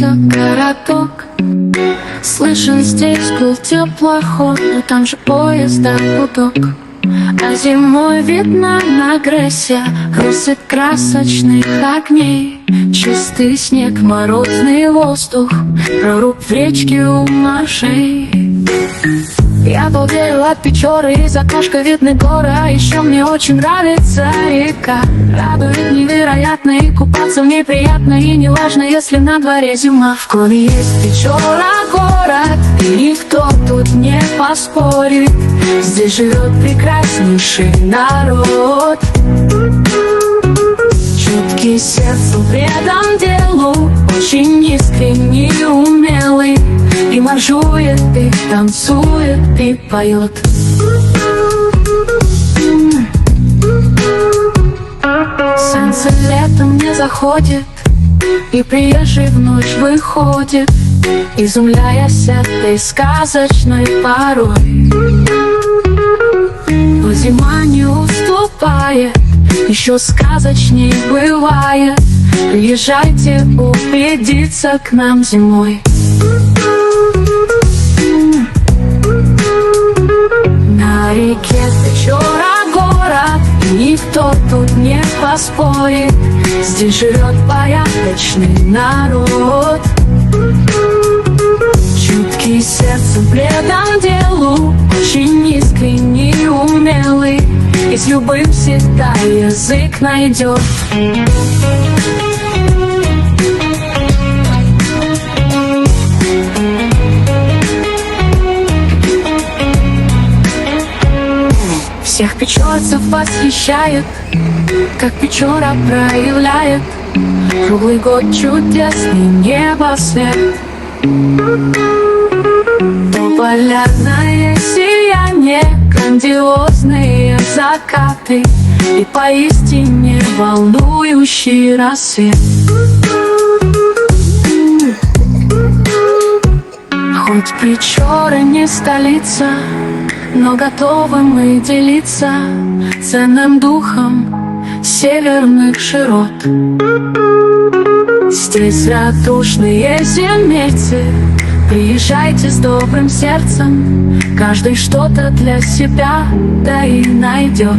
Кончился городок, слышен здесь был теплоход, но там же поезда гудок. А зимой видно на грязи россыпь красочных огней, чистый снег, морозный воздух, прорубь в речке у моржей. Я обалдею от Печоры, из окошка видны горы, а еще мне очень нравится река. Радует невероятно, и купаться в ней приятно, и не важно, если на дворе зима. В Коми есть Печора город, и никто тут не поспорит. Здесь живет прекраснейший народ, чуткий сердцу, предан делу, очень искренний и умелый. И марширует, и танцует, и поет. Солнце летом не заходит, и приезжий в ночь выходит, изумляясь этой сказочной порой. Но зима не уступает, еще сказочней бывает. Приезжайте убедиться к нам зимой. На реке Печора город, и никто тут не поспорит. Здесь живет порядочный народ, чуткий сердцем, предан делу, очень искренний и умелый, и с любым всегда язык найдет. Всех печорцев восхищает, как Печора проявляет круглый год чудесный небосвет. То полярное сияние, грандиозные закаты и поистине волнующий рассвет. Хоть Печора не столица, но готовы мы делиться ценным духом северных широт. Здесь радушные земельцы, приезжайте с добрым сердцем, каждый что-то для себя да и найдет.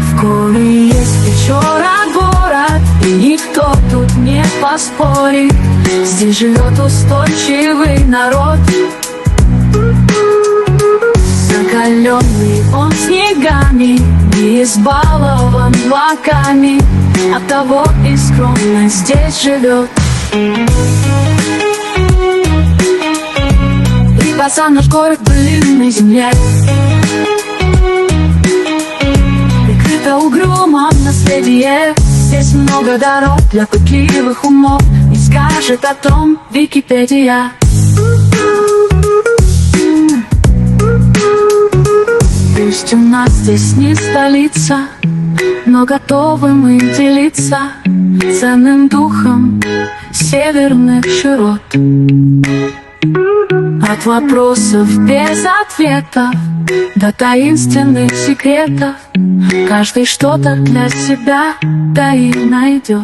В Коми есть Печора город, и никто тут не поспорит. Здесь живет устойчивый народ, закаленный он снегами, не избалован влаками, оттого и скромно здесь живет. И пацан наш город былинной земле, прикрыто угрюмом наследие. Здесь много дорог для пытливых умов, не скажет о том Википедия. Пусть у нас здесь не столица, но готовы мы делиться ценным духом северных широт. От вопросов без ответов до таинственных секретов, каждый что-то для себя да и найдет.